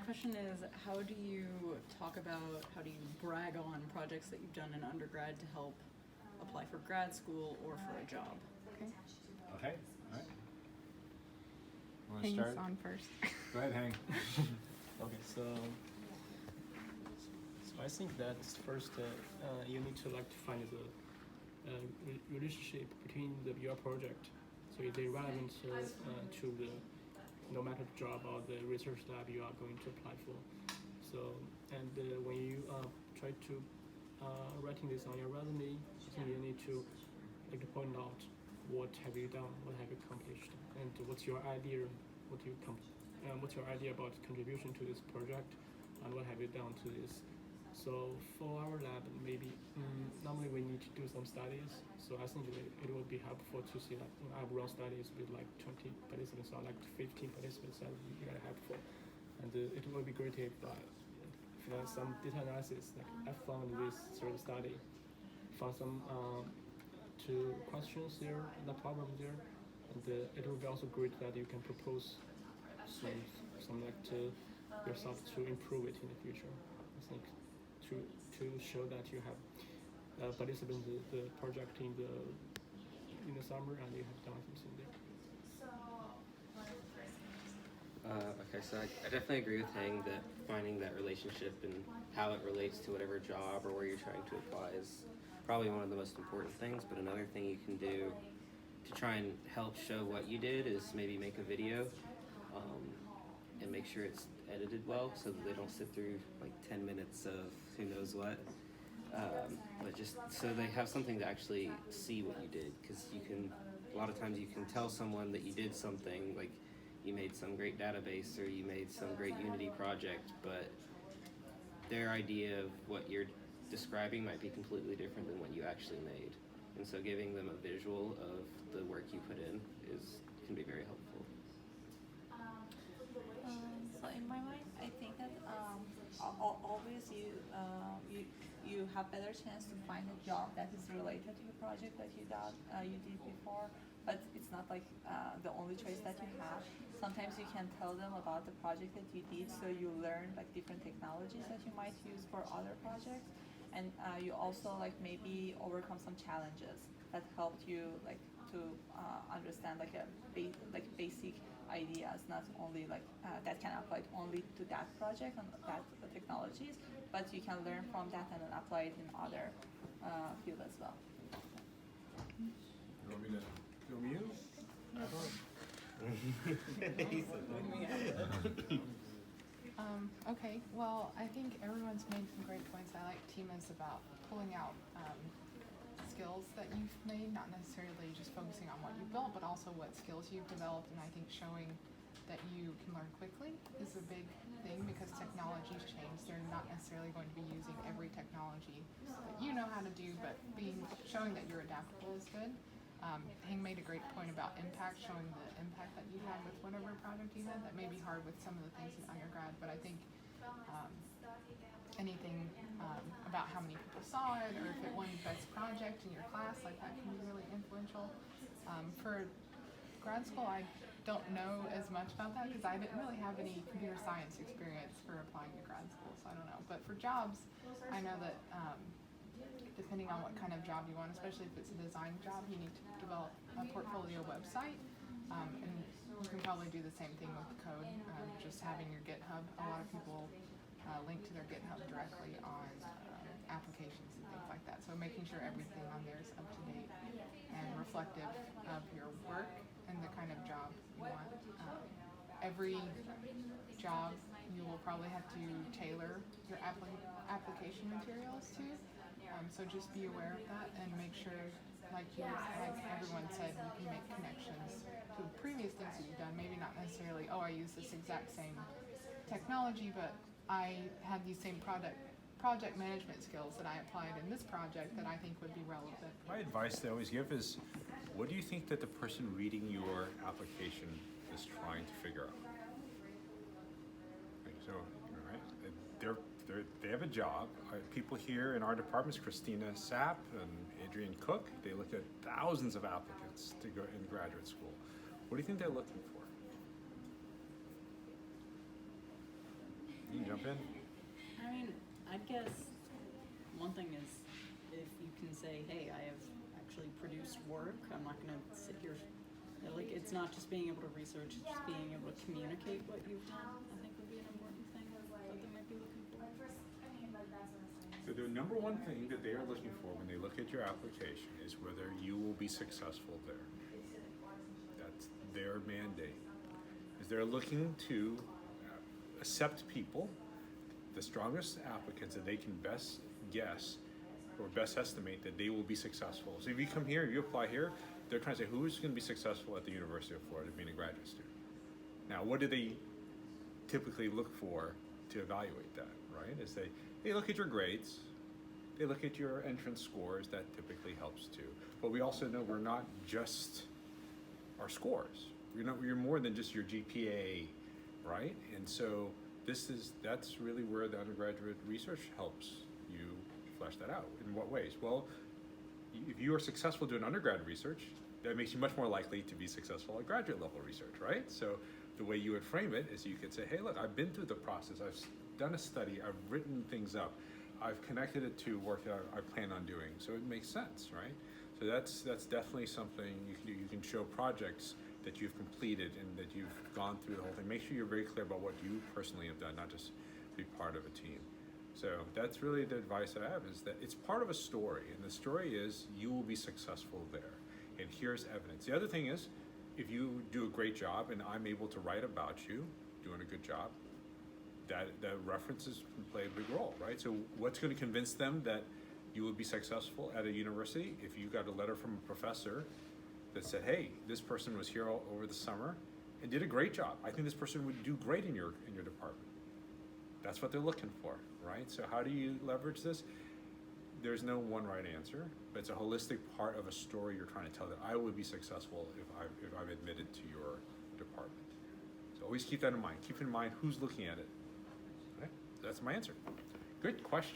question is, how do you brag on projects that you've done in undergrad to help apply for grad school or for a job? Okay. Okay, all right. Want to Hang's start? on first. Go ahead, Hang. Okay, so I think that first you need to find the relationship between your project. So is it relevant to the no matter the job or the research lab you are going to apply for. So and when you try to writing this on your resume, I think you need to point out what have you done, what have you accomplished, and what's your idea, what's your idea about contribution to this project, and what have you done to this. So for our lab, maybe normally we need to do some studies. So I think it would be helpful to see like I run studies with like 20 participants or like 15 participants. That would be very helpful, and it would be great if there's some data analysis. Like I found this through the study, found some two questions there, the problem there, and it would be also great that you can propose some like to yourself to improve it in the future. I think to show that you have participated in the project in the summer and you have done something there. Okay, so I definitely agree with Hang that finding that relationship and how it relates to whatever job or where you're trying to apply is probably one of the most important things. But another thing you can do to try and help show what you did is maybe make a video and make sure it's edited well so that they don't sit through like 10 minutes of who knows what. But just so they have something to actually see what you did, because a lot of times you can tell someone that you did something, like you made some great database or you made some great Unity project, but their idea of what you're describing might be completely different than what you actually made. And so giving them a visual of the work you put in can be very helpful. So in my mind, I think that always you have better chance to find a job that is related to the project that you did before, but it's not like the only choice that you have. Sometimes you can tell them about the project that you did, so you learn like different technologies that you might use for other projects, and you also like maybe overcome some challenges that helped you like to understand like basic ideas, not only like that can apply only to that project and that technologies, but you can learn from that and then apply it in other field as well. You want me to use? Okay, well, I think everyone's made some great points. I like Tima's about pulling out skills that you've made, not necessarily just focusing on what you built, but also what skills you've developed. And I think showing that you can learn quickly is a big thing, because technologies change. They're not necessarily going to be using every technology that you know how to do, but showing that you're adaptable is good. Hang made a great point about impact, showing the impact that you had with whatever project you had. That may be hard with some of the things in undergrad, but I think anything about how many people saw it, or if it won best project in your class, like that can be really influential. For grad school, I don't know as much about that because I didn't really have any computer science experience for applying to grad school, so I don't know. But for jobs, I know that depending on what kind of job you want, especially if it's a design job, you need to develop a portfolio website. And you can probably do the same thing with code, just having your GitHub. A lot of people link to their GitHub directly on applications and things like that. So making sure everything on there is up to date and reflective of your work and the kind of job you want. Every job you will probably have to tailor your application materials to. So just be aware of that and make sure, like everyone said, you can make connections to previous things that you've done. Maybe not necessarily, I use this exact same technology, but I had these same project management skills that I applied in this project that I think would be relevant. My advice they always give is, what do you think that the person reading your application is trying to figure out? Okay, so, all right, they have a job. People here in our departments, Christina Sapp and Adrian Cook, they look at thousands of applicants to go in graduate school. What do you think they're looking for? to jump in? I mean, I guess one thing is if you can say, hey, I have actually produced work, I'm not gonna sit here, like, it's not just being able to research, it's just being able to communicate what you've done, I think would be an important thing that they might be looking for. So the number one thing that they are looking for when they look at your application is whether you will be successful there. That's their mandate. Is they're looking to accept people, the strongest applicants that they can best guess or best estimate that they will be successful. So if you come here, if you apply here, they're trying to say who's going to be successful at the University of Florida being a graduate student. Now, what do they typically look for to evaluate that, right? Is they look at your grades, they look at your entrance scores, that typically helps too. But we also know we're not just our scores. You're more than just your GPA, right? And so that's really where the undergraduate research helps you flesh that out. In what ways? Well, if you are successful doing undergrad research, that makes you much more likely to be successful at graduate level research, right? So the way you would frame it is you could say, hey, look, I've been through the process. I've done a study. I've written things up. I've connected it to work that I plan on doing. So it makes sense, right? So that's definitely something you can do. You can show projects that you've completed and that you've gone through the whole thing. Make sure you're very clear about what you personally have done, not just be part of a team. So that's really the advice I have, is that it's part of a story, and the story is you will be successful there, and here's evidence. The other thing is, if you do a great job and I'm able to write about you doing a good job, that references can play a big role, right? So what's going to convince them that you will be successful at a university? If you got a letter from a professor that said, hey, this person was here over the summer and did a great job. I think this person would do great in your department. That's what they're looking for, right? So how do you leverage this? There's no one right answer, but it's a holistic part of a story you're trying to tell that I would be successful if I'm admitted to your department. So always keep that in mind. Keep in mind who's looking at it. Okay? That's my answer. Good question.